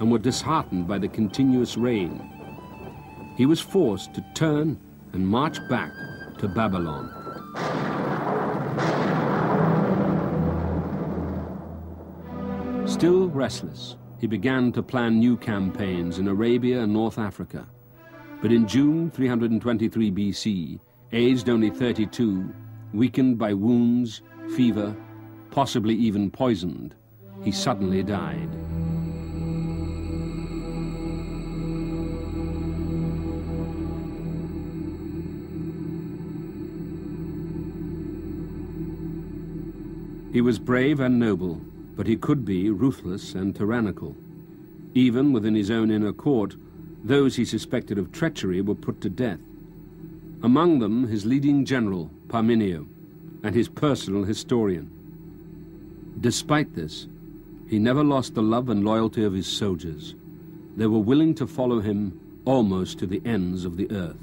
and were disheartened by the continuous rain. He was forced to turn and march back to Babylon. Still restless, he began to plan new campaigns in Arabia and North Africa. But in June 323 BC, aged only 32, weakened by wounds, fever, possibly even poisoned, he suddenly died. He was brave and noble, but he could be ruthless and tyrannical. Even within his own inner court, those he suspected of treachery were put to death. Among them, his leading general, Parmenio, and his personal historian. Despite this, he never lost the love and loyalty of his soldiers. They were willing to follow him almost to the ends of the earth.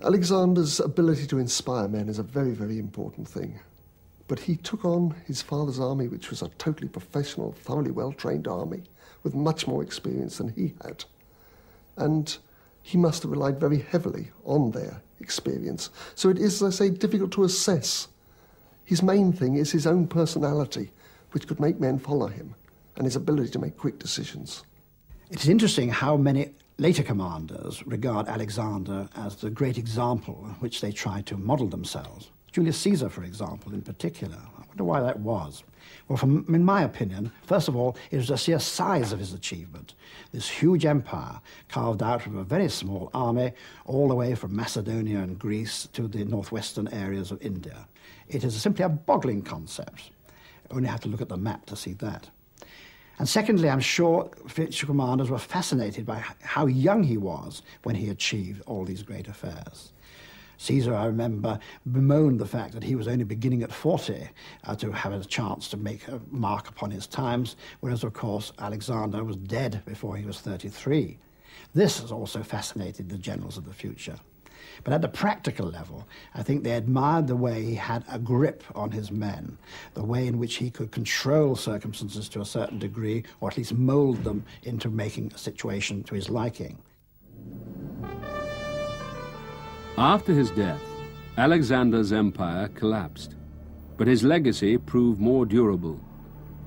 Alexander's ability to inspire men is a very, very important thing. But he took on his father's army, which was a totally professional, thoroughly well-trained army, with much more experience than he had. And he must have relied very heavily on their experience. So it is, as I say, difficult to assess. His main thing is his own personality, which could make men follow him, and his ability to make quick decisions. It's interesting how many later commanders regard Alexander as the great example which they try to model themselves. Julius Caesar, for example, in particular. I wonder why that was. Well, in my opinion, first of all, it was the sheer size of his achievement. This huge empire carved out of a very small army all the way from Macedonia and Greece to the northwestern areas of India. It is simply a boggling concept. You only have to look at the map to see that. And secondly, I'm sure future commanders were fascinated by how young he was when he achieved all these great affairs. Caesar, I remember, bemoaned the fact that he was only beginning at 40 to have a chance to make a mark upon his times, whereas, of course, Alexander was dead before he was 33. This has also fascinated the generals of the future. But at the practical level, I think they admired the way he had a grip on his men, the way in which he could control circumstances to a certain degree, or at least mold them into making a situation to his liking. After his death, Alexander's empire collapsed, but his legacy proved more durable.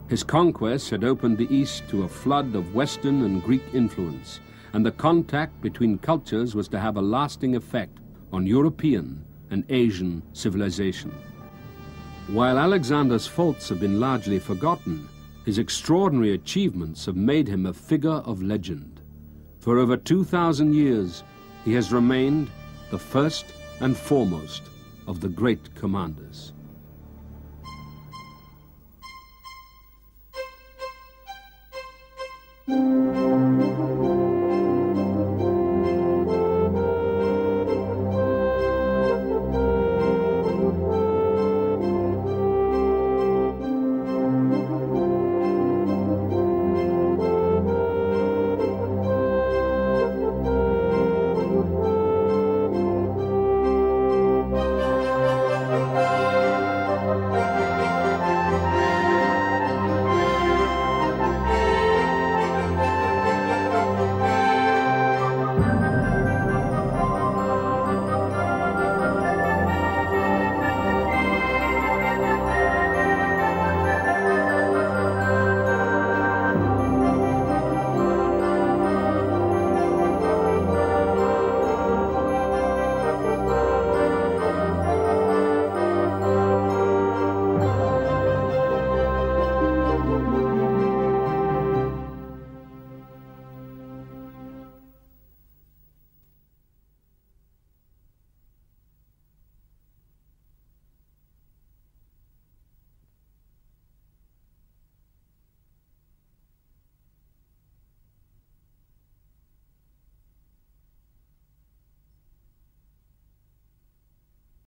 His conquests had opened the East to a flood of Western and Greek influence, and the contact between cultures was to have a lasting effect on European and Asian civilization. While Alexander's faults have been largely forgotten, his extraordinary achievements have made him a figure of legend. For over 2,000 years, he has remained the first and foremost of the great commanders.